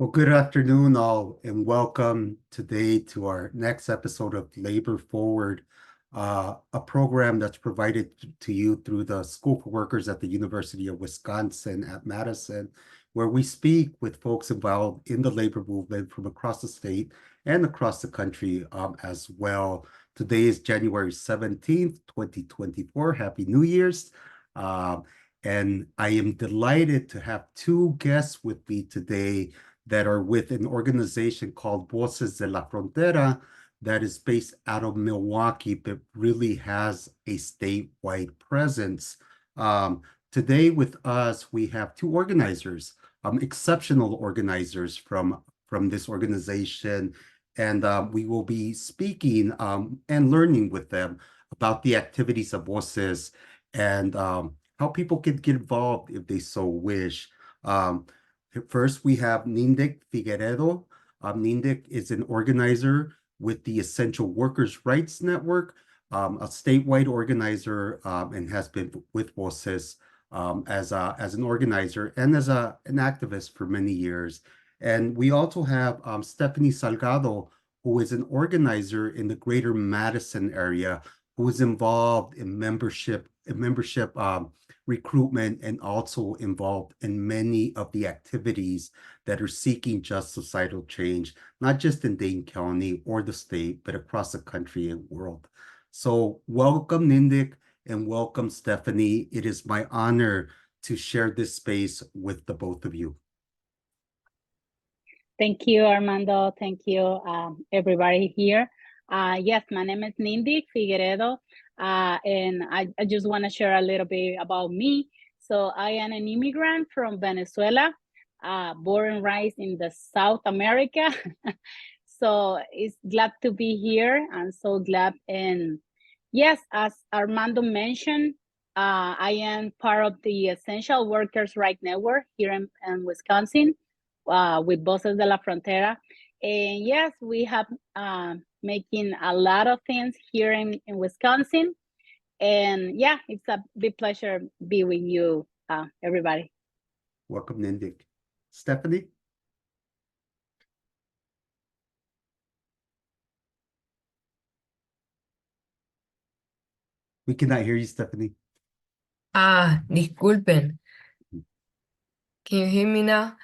Well, good afternoon, all, and welcome today to our next episode of Labor Forward, a program that's provided to you through the School for Workers at the University of Wisconsin at Madison, where we speak with folks involved in the labor movement from across the state and across the country as well. Today is January 17th, 2024. Happy New Year's. And I am delighted to have two guests with me today that are with an organization called Voces de la Frontera that is based out of Milwaukee, but really has a statewide presence. Today with us, we have two organizers, exceptional organizers from this organization, and we will be speaking and learning with them about the activities of Voces and how people can get involved if they so wish. First, we have Nindic Figueredo. Nindic is an organizer with the Essential Workers' Rights Network, a statewide organizer, and has been with Voces as an organizer and as an activist for many years. And we also have Stephanie Salgado, who is an organizer in the greater Madison area, who is involved in membership recruitment and also involved in many of the activities that are seeking just societal change, not just in Dane County or the state, but across the country and world. So welcome, Nindic, and welcome, Stephanie. It is my honor to share this space with the both of you. Thank you, Armando. Thank you, everybody here. Yes, my name is Nindic Figueredo, and I just want to share a little bit about me. So I am an immigrant from Venezuela, born and raised in the South America. So it's glad to be here. I'm so glad. And yes, as Armando mentioned, I am part of the Essential Workers' Rights Network here in Wisconsin with Voces de la Frontera. And yes, we have making a lot of things here in Wisconsin. And yeah, it's a big pleasure to be with you, everybody. Welcome, Nindic. Stephanie? We cannot hear you, Stephanie. Disculpen. Can you hear me now?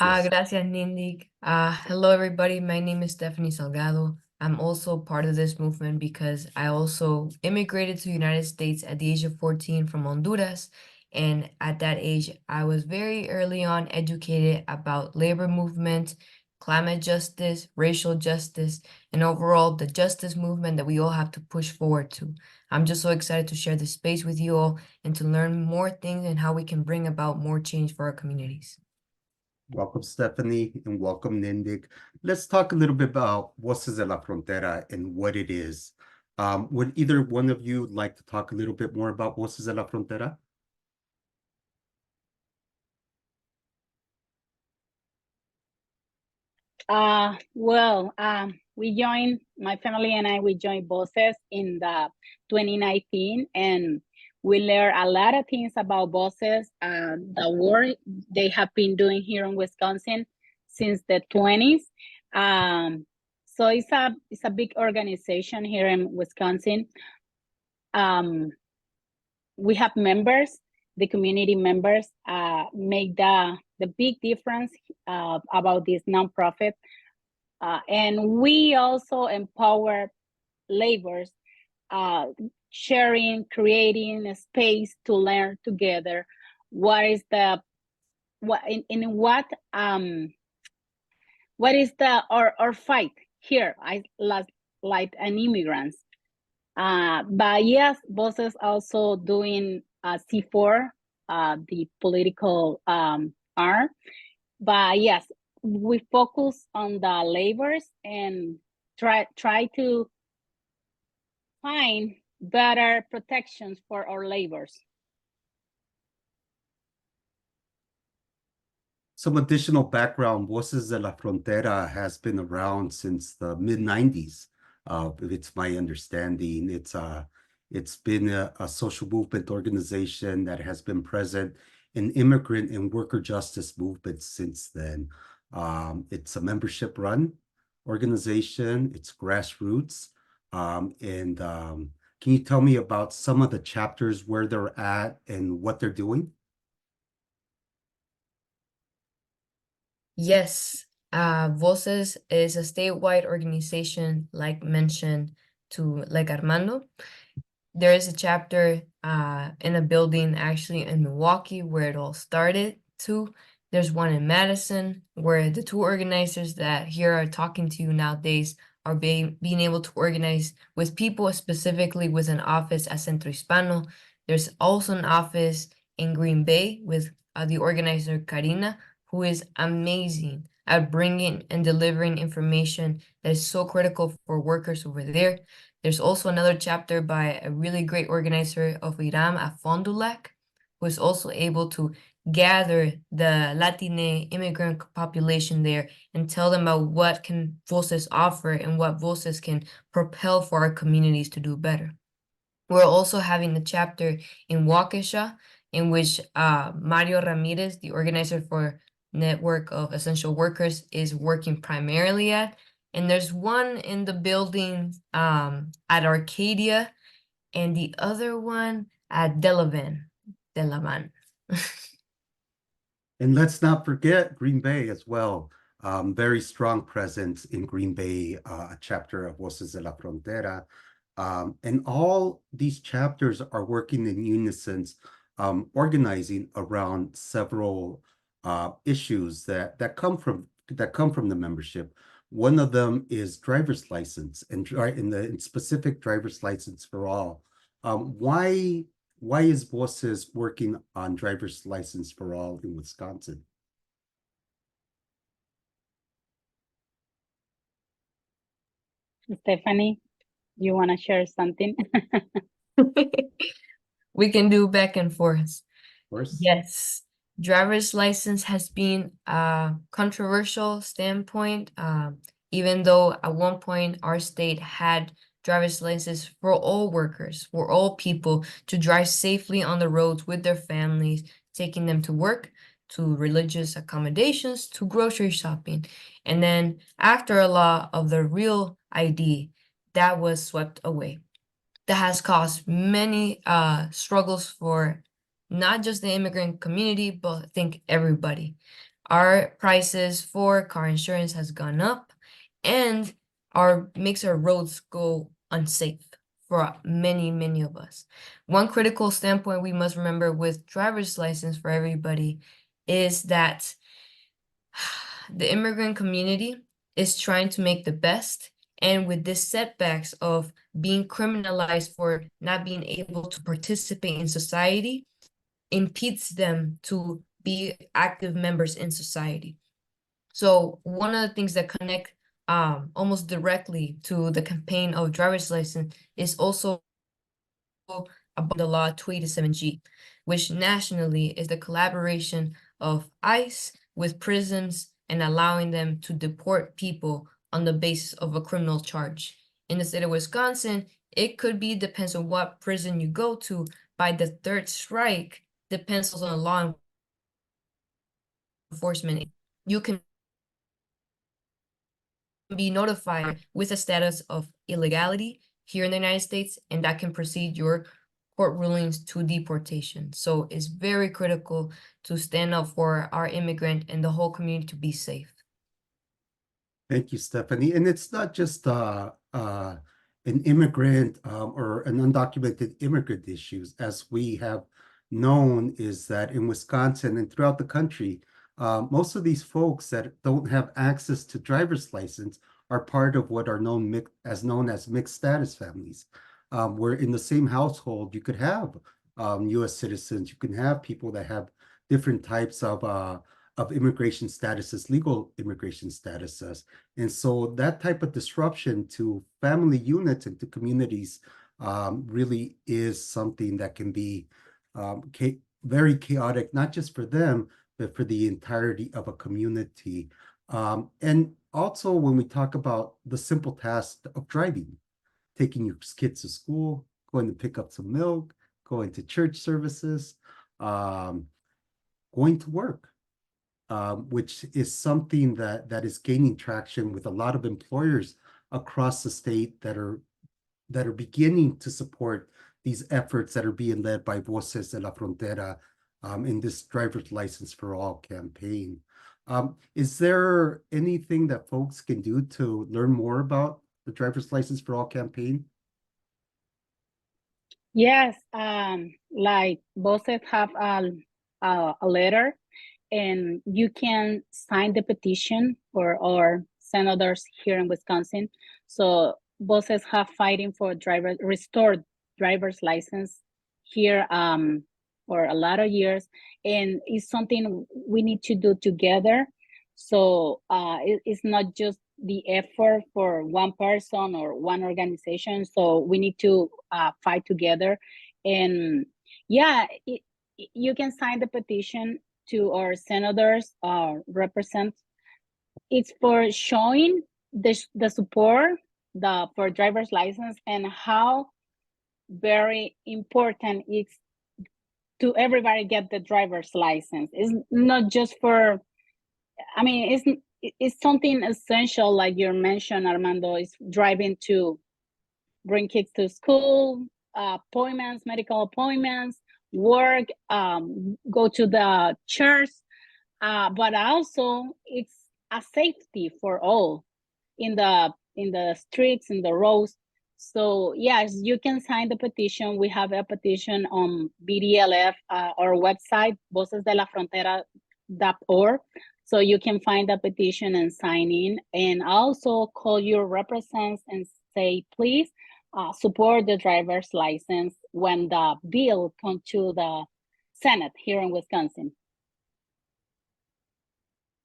Yes. Gracias, Nindic. Hello, everybody. My name is Stephanie Salgado. I'm also part of this movement because I also immigrated to the United States at the age of 14 from Honduras. And at that age, I was very early on educated about labor movement, climate justice, racial justice, and overall the justice movement that we all have to push forward to. I'm just so excited to share this space with you all and to learn more things and how we can bring about more change for our communities. Welcome, Stephanie, and welcome, Nindic. Let's talk a little bit about Voces de la Frontera and what it is. Would either one of you like to talk a little bit more about Voces de la Frontera? My family and I, we joined Voces in the 2019, and we learned a lot of things about Voces, the work they have been doing here in Wisconsin since the 20s. So it's a big organization here in Wisconsin. We have members, the community members make the big difference about this nonprofit. And we also empower laborers, sharing, creating a space to learn together what is the our fight here like an immigrants. But yes, Voces also doing C4, the political arm. But yes, we focus on the laborers and try to find better protections for our laborers. Some additional background, Voces de la Frontera has been around since the mid-90s. If it's my understanding, it's been a social movement organization that has been present in immigrant and worker justice movements since then. It's a membership-run organization. It's grassroots. And can you tell me about some of the chapters, where they're at and what they're doing? Yes, Voces is a statewide organization, like mentioned like Armando. There is a chapter in a building actually in Milwaukee where it all started too. There's one in Madison where the two organizers that here are talking to you nowadays are being able to organize with people specifically with an office at Centro Hispano. There's also an office in Green Bay with the organizer Karina, who is amazing at bringing and delivering information that is so critical for workers over there. There's also another chapter by a really great organizer of IRAM at Fond du Lac, who is also able to gather the Latine immigrant population there and tell them about what can Voces offer and what Voces can propel for our communities to do better. We're also having a chapter in Waukesha in which Mario Ramirez, the organizer for Network of Essential Workers, is working primarily at. And there's one in the building at Arcadia and the other one at Delavan. And let's not forget Green Bay as well. Very strong presence in Green Bay, a chapter of Voces de la Frontera. And all these chapters are working in unison, organizing around several issues that come from the membership. One of them is driver's license, and in specific driver's license for all. Why is Voces working on driver's license for all in Wisconsin? Stephanie, you want to share something? We can do back and forth. Of course. Yes, driver's license has been a controversial standpoint, even though at one point our state had driver's licenses for all workers, for all people to drive safely on the roads with their families, taking them to work, to religious accommodations, to grocery shopping. And then after a law of the real ID, that was swept away. That has caused many struggles for not just the immigrant community, but I think everybody. Our prices for car insurance has gone up and makes our roads go unsafe for many of us. One critical standpoint we must remember with driver's license for everybody is that the immigrant community is trying to make the best, and with this setbacks of being criminalized for not being able to participate in society impedes them to be active members in society. So one of the things that connect almost directly to the campaign of driver's license is also about the law 287G, which nationally is the collaboration of ICE with prisons and allowing them to deport people on the basis of a criminal charge. In the state of Wisconsin, it could be, depends on what prison you go to, by the third strike, depends on the law enforcement. You can be notified with a status of illegality here in the United States, and that can precede your court rulings to deportation. So it's very critical to stand up for our immigrant and the whole community to be safe. Thank you, Stephanie. And it's not just an immigrant or an undocumented immigrant issues. As we have known, is that in Wisconsin and throughout the country, most of these folks that don't have access to driver's license are part of what are known as mixed status families, where in the same household you could have U.S. citizens, you can have people that have different types of immigration statuses, legal immigration statuses. And so that type of disruption to family units and to communities really is something that can be very chaotic, not just for them, but for the entirety of a community. And also when we talk about the simple task of driving, taking your kids to school, going to pick up some milk, going to church services, going to work. which is something that is gaining traction with a lot of employers across the state that are beginning to support these efforts that are being led by Voces de la Frontera in this driver's license for all campaign. Is there anything that folks can do to learn more about the driver's license for all campaign? Yes, like Voces have a letter, and you can sign the petition for our senators here in Wisconsin. So Voces have fighting for restored driver's license here for a lot of years, and it's something we need to do together. So it's not just the effort for one person or one organization. So we need to fight together. And yeah, you can sign the petition to our senators represent. It's for showing the support for driver's license and how very important it's to everybody get the driver's license. It's not just for, I mean, it's something essential, like you mentioned, Armando, is driving to bring kids to school, appointments, medical appointments, work, go to the church, but also it's a safety for all in the streets, in the roads. So yes, you can sign the petition. We have a petition on BDLF, our website, vocesdelafrontera.org. So you can find the petition and sign in, and also call your representatives and say, please support the driver's license when the bill comes to the Senate here in Wisconsin.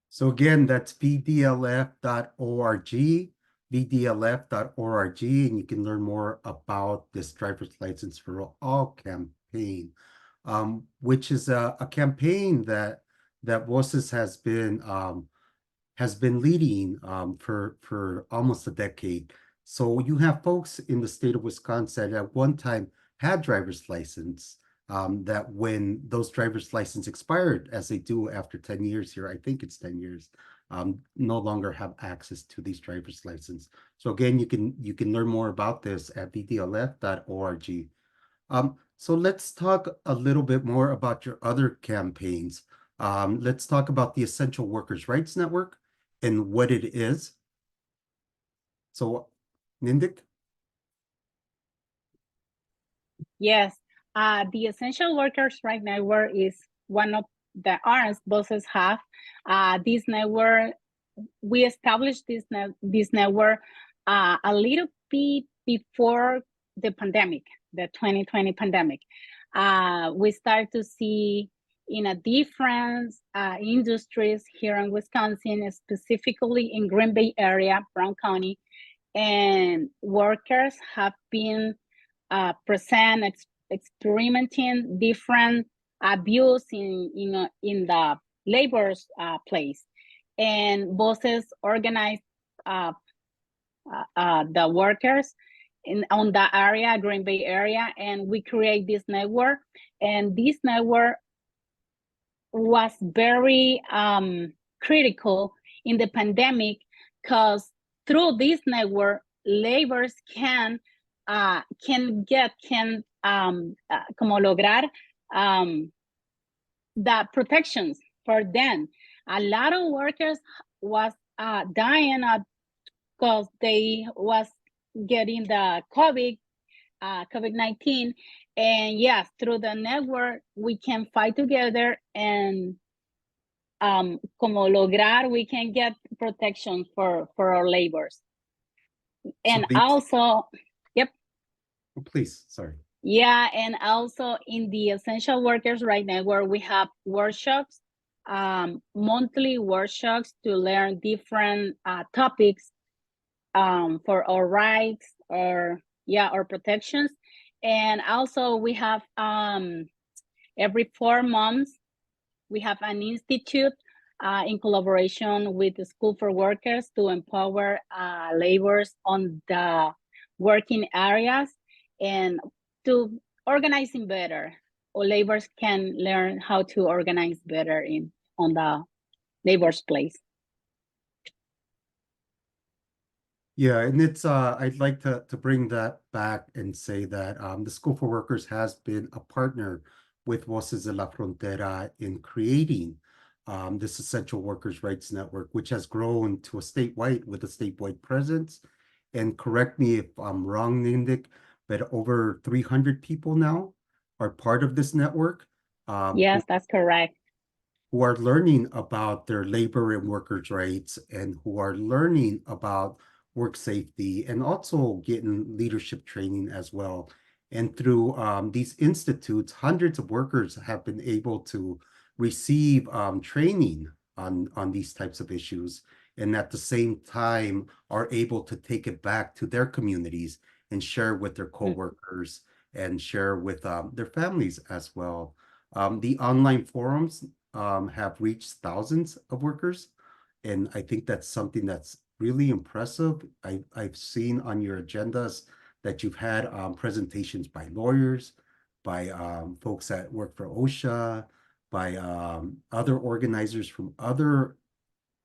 So again, that's vdlf.org, vdlf.org, and you can learn more about this driver's license for all campaign, which is a campaign that Voces has been leading for almost a decade. So you have folks in the state of Wisconsin at one time had driver's license, that when those driver's license expired, as they do after 10 years here, I think it's 10 years, no longer have access to these driver's license. So again, you can learn more about this at vdlf.org. So let's talk a little bit more about your other campaigns. Let's talk about the Essential Workers' Rights Network and what it is. So, Nindik? Yes, the Essential Workers' Rights Network is one of the arms Voces have. This network, we established this network a little bit before the pandemic, the 2020 pandemic. We started to see in a different industries here in Wisconsin, specifically in Green Bay area, Brown County, and workers have been experimenting different abuse in the labor's place, and Voces organized the workers on that area, Green Bay area, and we create this network. And this network was very critical in the pandemic, because through this network, laborers can como lograr the protections for them. A lot of workers was dying because they was getting the COVID-19, and yes, through the network we can fight together and como lograr, we can get protection for our laborers. And So also, yep. Oh, please, sorry. Yeah, and also in the Essential Workers' Rights Network, we have workshops, monthly workshops to learn different topics for our rights or our protections. And also we have every 4 months, we have an institute in collaboration with the School for Workers to empower laborers on the working areas and to organizing better, or laborers can learn how to organize better on the labor's place. Yeah, and it's I'd like to bring that back and say that the School for Workers has been a partner with Voces de la Frontera in creating this Essential Workers' Rights Network, which has grown to a statewide presence. And correct me if I'm wrong, Nindik, but over 300 people now are part of this network. Yes, that's correct. Who are learning about their labor and workers' rights and who are learning about work safety and also getting leadership training as well. And through these institutes, hundreds of workers have been able to receive training on these types of issues, and at the same time are able to take it back to their communities and share with their coworkers and share with their families as well. The online forums have reached thousands of workers. And I think that's something that's really impressive. I've seen on your agendas that you've had presentations by lawyers, by folks that work for OSHA, by other organizers from other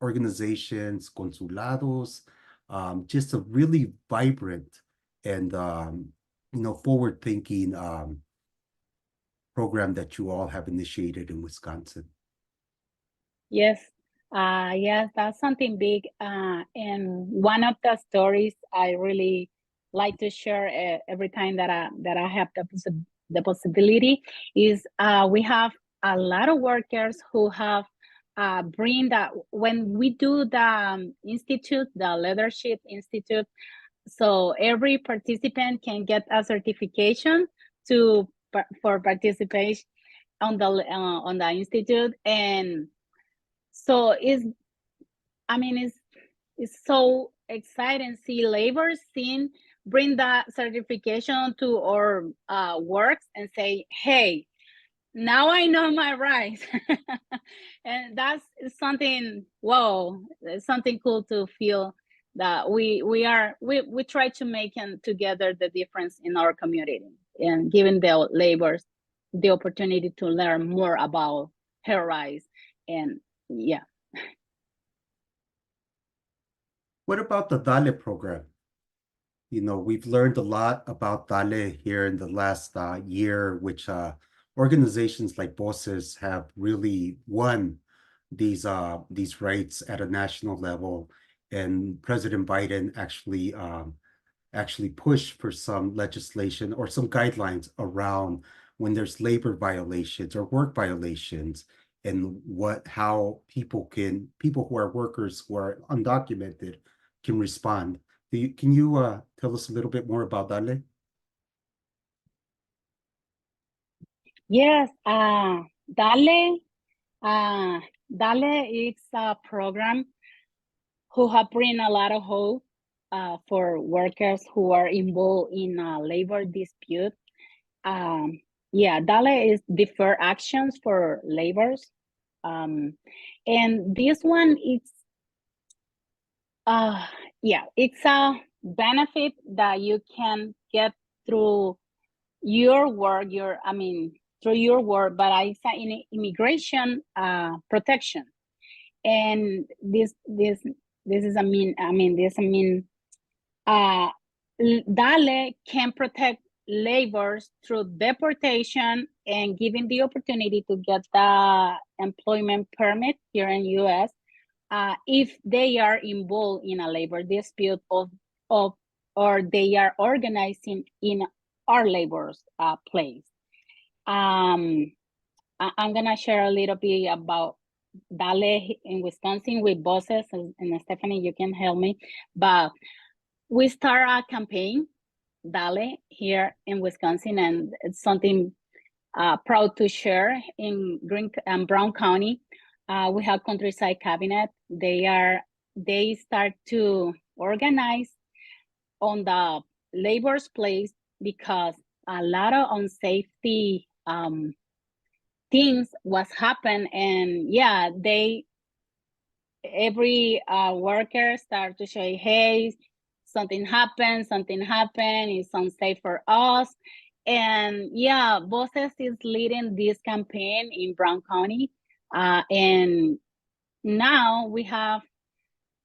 organizations, consulados, just a really vibrant and forward-thinking program that you all have initiated in Wisconsin. Yes, yes, that's something big. And one of the stories I really like to share every time that I have the possibility is we have a lot of workers who have bring that when we do the institute, the leadership institute. So every participant can get a certification for participation on the institute. And so it's so exciting see labor scene bring that certification to our works and say, hey, now I know my rights. And that's something, whoa, it's something cool to feel that we try to make together the difference in our community and giving the laborers the opportunity to learn more about her rights. And yeah. What about the DALE program? You know, we've learned a lot about DALE here in the last year, which organizations like Voces have really won these rights at a national level. And President Biden actually pushed for some legislation or some guidelines around when there's labor violations or work violations and how people who are workers who are undocumented can respond. Can you tell us a little bit more about DALE? Yes, DALE is a program who have bring a lot of hope for workers who are involved in a labor dispute. Yeah, DALE is deferred actions for laborers. And this one it's a benefit that you can get through your work, through your work, but it's an immigration protection. And this is DALE can protect laborers through deportation and giving the opportunity to get the employment permit here in US if they are involved in a labor dispute or they are organizing in our labor's place. I'm gonna share a little bit about DALE in Wisconsin with Voces, and Stephanie, you can help me. But we start a campaign, DALE, here in Wisconsin, and it's something proud to share in Brown County. We have Countryside Cabinet. They start to organize on the labor's place because a lot of unsafety things was happen, and yeah, every worker start to say, hey, something happened, it's unsafe for us. And yeah, Voces is leading this campaign in Brown County. And now we have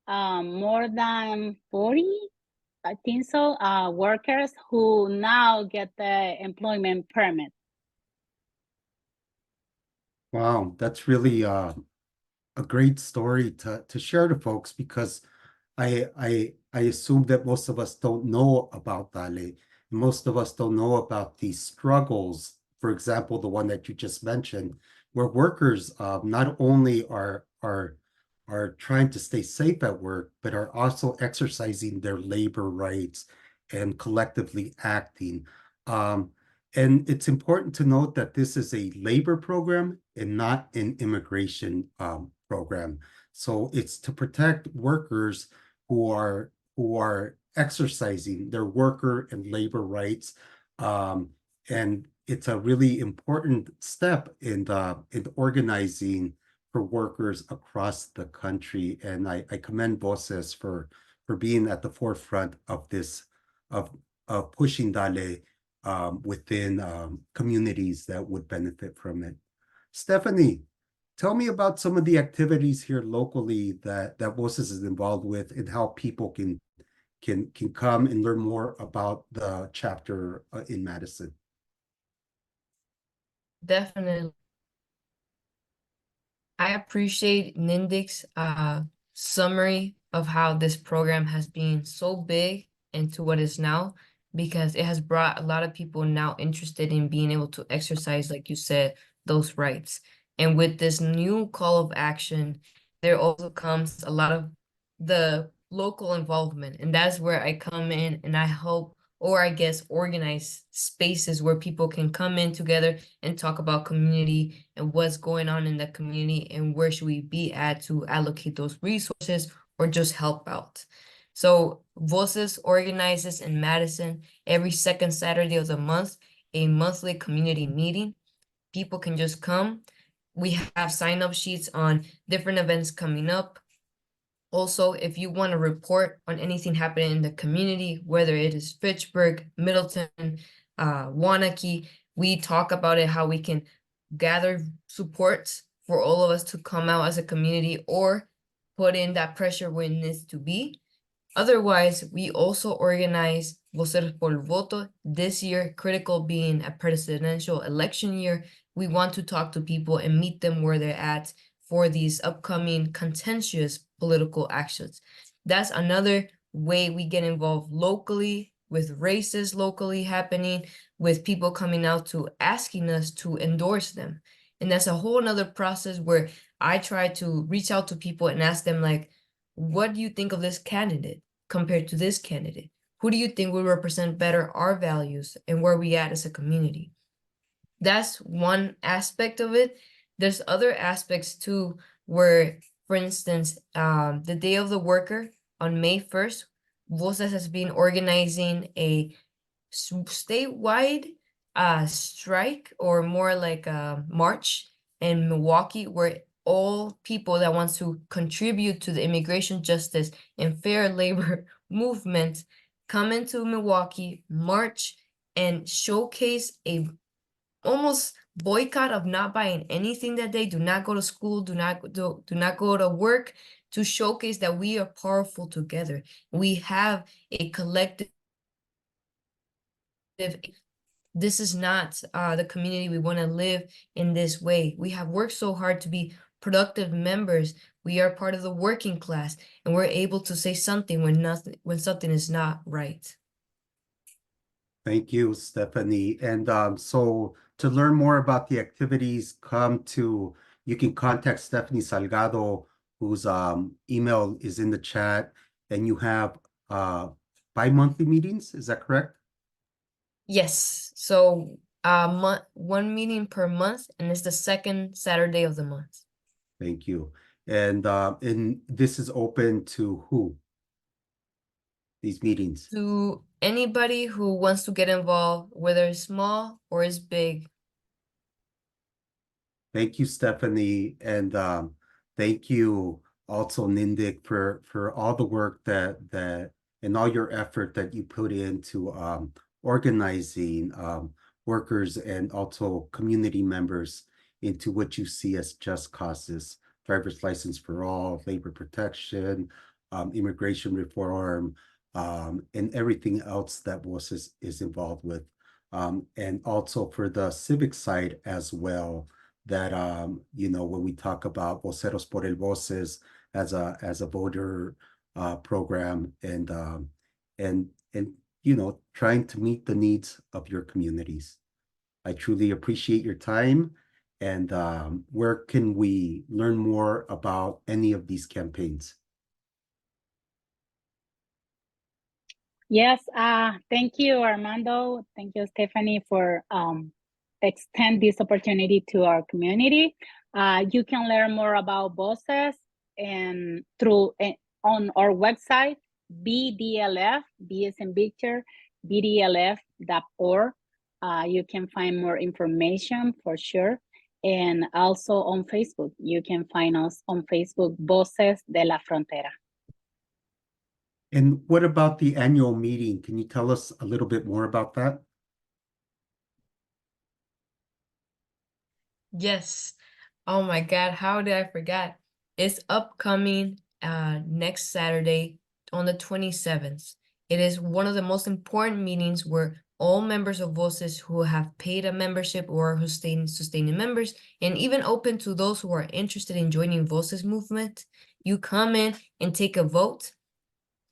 more than 40, I think so, workers who now get the employment permit. Wow, that's really a great story to share to folks, because I assume that most of us don't know about Dale. Most of us don't know about these struggles. For example, the one that you just mentioned, where workers not only are trying to stay safe at work, but are also exercising their labor rights and collectively acting. Um, and it's important to note that this is a labor program and not an immigration program. So it's to protect workers who are exercising their worker and labor rights. And it's a really important step in organizing for workers across the country. And I commend Voces for being at the forefront of this of pushing Dale within communities that would benefit from it. Stephanie, tell me about some of the activities here locally that Voces is involved with, and how people can come and learn more about the chapter in Madison. Definitely. I appreciate Nindic's summary of how this program has been so big into what is now, because it has brought a lot of people now interested in being able to exercise, like you said, those rights. And with this new call of action, there also comes a lot of the local involvement. And that's where I come in and I help, or I guess organize spaces where people can come in together and talk about community and what's going on in the community and where should we be at to allocate those resources or just help out. So Voces organizes in Madison every second Saturday of the month a monthly community meeting. People can just come. We have sign-up sheets on different events coming up. Also, if you want to report on anything happening in the community, whether it is Fitchburg, Middleton, Wanakee, we talk about it, how we can gather support for all of us to come out as a community or put in that pressure where it needs to be. Otherwise, we also organize Voces por el Voto. This year, critical being a presidential election year, we want to talk to people and meet them where they're at for these upcoming contentious political actions. That's another way we get involved locally, with races locally happening, with people coming out to asking us to endorse them. And that's a whole nother process where I try to reach out to people and ask them, like, what do you think of this candidate compared to this candidate? Who do you think will represent better our values and where we at as a community? That's one aspect of it. There's other aspects too, where, for instance, the Day of the Worker on May 1st, Voces has been organizing a statewide strike, or more like a march in Milwaukee, where all people that want to contribute to the immigration justice and fair labor movement come into Milwaukee, march, and showcase a almost boycott of not buying anything that day, do not go to school, do not go to work, to showcase that we are powerful together. We have a collective. This is not the community we want to live in this way. We have worked so hard to be productive members. We are part of the working class, and we're able to say something when something is not right. Thank you, Stephanie. And so to learn more about the activities, you can contact Stephanie Salgado, whose email is in the chat, and you have bi-monthly meetings, is that correct? Yes. So one meeting per month, and it's the second Saturday of the month. Thank you. And this is open to who? These meetings? To anybody who wants to get involved, whether it's small or it's big. Thank you, Stephanie, and thank you also, Nindic, for all the work that and all your effort that you put into organizing workers and also community members into what you see as just causes. driver's license for all, labor protection, immigration reform, and everything else that WOS is involved with. And also for the civic side as well, that when we talk about Voceros por el Voces as a voter program, and trying to meet the needs of your communities. I truly appreciate your time. And where can we learn more about any of these campaigns? Yes, thank you, Armando. Thank you, Stephanie, for extend this opportunity to our community. You can learn more about Voces and on our website, BDLF, B as in Victor, BDLF.org. You can find more information for sure. And also on Facebook, you can find us on Facebook, Voces de la Frontera. And what about the annual meeting? Can you tell us a little bit more about that? Yes. Oh my God, how did I forget? It's upcoming next Saturday on the 27th. It is one of the most important meetings where all members of Voces who have paid a membership or who sustaining members, and even open to those who are interested in joining Voces movement, you come in and take a vote,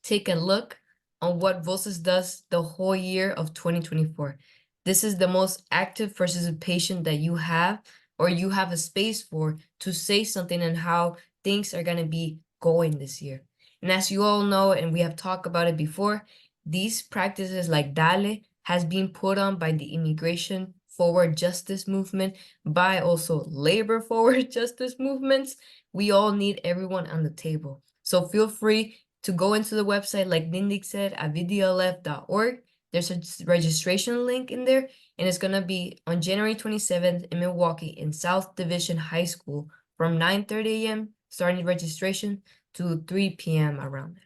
take a look on what Voces does the whole year of 2024. This is the most active participation that you have, or you have a space for, to say something on how things are going to be going this year. And as you all know, and we have talked about it before, these practices like DALE has been put on by the Immigration Forward Justice Movement, by also Labor Forward Justice Movements. We all need everyone on the table. So feel free to go into the website, like Nindik said, at VDLF.org. There's a registration link in there, and it's going to be on January 27th in Milwaukee in South Division High School from 9:30 a.m. starting registration to 3 p.m. around there.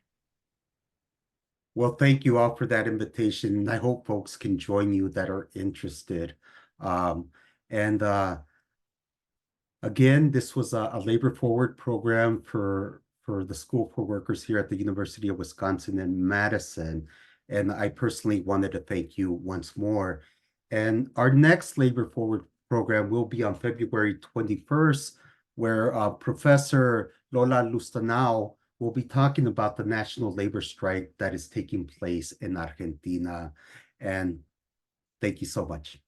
Well, thank you all for that invitation. And I hope folks can join you that are interested. And again, this was a Labor Forward program for the School for Workers here at the University of Wisconsin in Madison. And I personally wanted to thank you once more. And our next Labor Forward program will be on February 21st, where Professor Lola Lustanao will be talking about the national labor strike that is taking place in Argentina. And thank you so much.